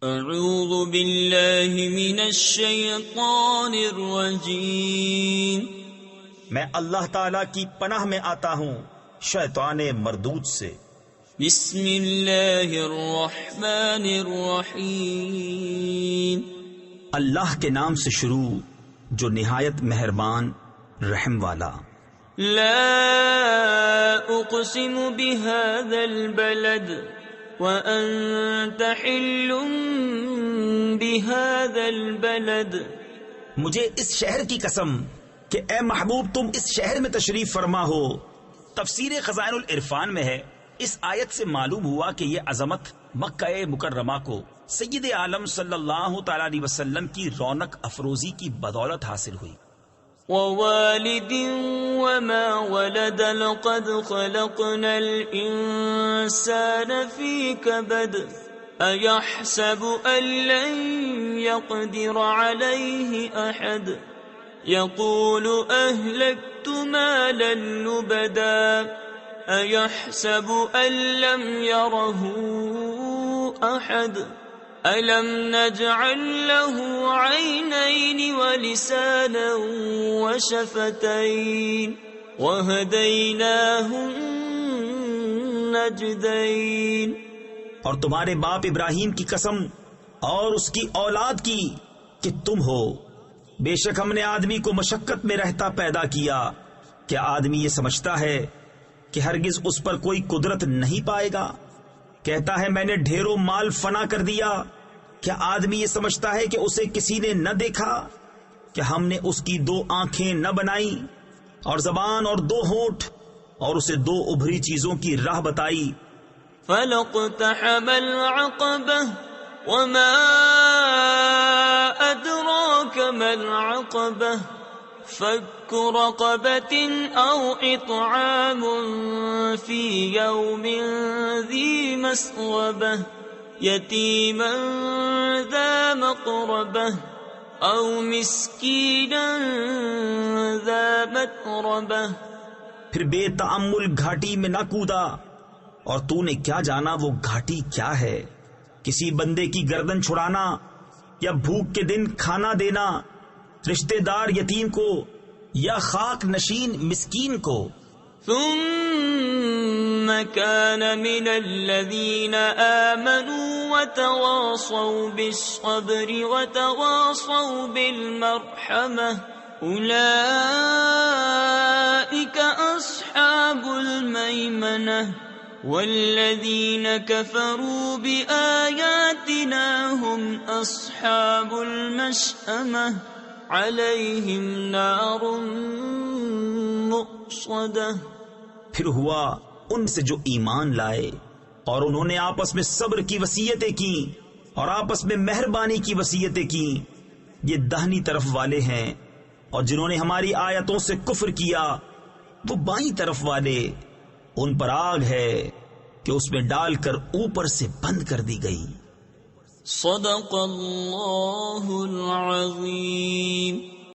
اعوذ باللہ من الشیطان الرجیم، میں اللہ تعالی کی پناہ میں آتا ہوں شیطان مردود سے۔ بسم اللہ الرحمن الرحیم، اللہ کے نام سے شروع جو نہایت مہربان رحم والا۔ لا اقسم بهذا البلد وانت حل بهذا البلد، مجھے اس شہر کی قسم کہ اے محبوب تم اس شہر میں تشریف فرما ہو۔ تفسیر خزائن العرفان میں ہے، اس آیت سے معلوم ہوا کہ یہ عظمت مکہ مکرمہ کو سید عالم صلی اللہ تعالی علیہ وسلم کی رونق افروزی کی بدولت حاصل ہوئی۔ ووالد وما ولد لقد خلقنا الإنسان في كبد أيحسب أن لن يقدر عليه أحد يقول أهلكت مالا لبدا أيحسب أن لم يره أحد أَلَمْ نَجْعَلْ لَهُ عَيْنَيْنِ وَلِسَانًا وَشَفَتَيْنِ وَهَدَيْنَاهُ النَّجْدَيْنِ، اور تمہارے باپ ابراہیم کی قسم اور اس کی اولاد کی کہ تم ہو، بے شک ہم نے آدمی کو مشقت میں رہتا پیدا کیا۔ کیا آدمی یہ سمجھتا ہے کہ ہرگز اس پر کوئی قدرت نہیں پائے گا؟ کہتا ہے میں نے ڈھیروں مال فنا کر دیا۔ کیا آدمی یہ سمجھتا ہے کہ اسے کسی نے نہ دیکھا؟ کہ ہم نے اس کی 2 آنکھیں نہ بنائی اور زبان اور 2 ہونٹ اور اسے 2 ابھری چیزوں کی راہ بتائی؟ فَلَقْتَحَمَ الْعَقَبَةَ وَمَا أَدْرَاكَ مَا الْعَقَبَةُ فَكُّ رَقَبَةٍ أَوْ إِطْعَامٌ فِي يَوْمٍ ذِي مَسْغَبَةٍ يَتِيمًا ذَا مَقْرَبَةٍ أَوْ مِسْكِينًا ذَا مَتْرَبَةٍ۔ پھر بے تأمل گھاٹی میں نہ کودا، اور تو نے کیا جانا وہ گھاٹی کیا ہے؟ کسی بندے کی گردن چھڑانا یا بھوک کے دن کھانا دینا، رشتہ دار یتیم کو یا خاک نشین مسکین کو۔ ثم كان من الذين آمنوا وتواصوا بالصبر وتواصوا بالمرحمة أولئك أصحاب الميمنة والذين كفروا بآياتنا هم أصحاب المشأمة عليهم نار مؤصدة۔ پھر ہوا ان سے جو ایمان لائے اور انہوں نے آپس میں صبر کی وصیتیں کی اور آپس میں مہربانی کی وصیتیں کی، یہ دہنی طرف والے ہیں، اور جنہوں نے ہماری آیتوں سے کفر کیا وہ بائیں طرف والے، ان پر آگ ہے کہ اس میں ڈال کر اوپر سے بند کر دی گئی۔ صدق اللہ العظیم۔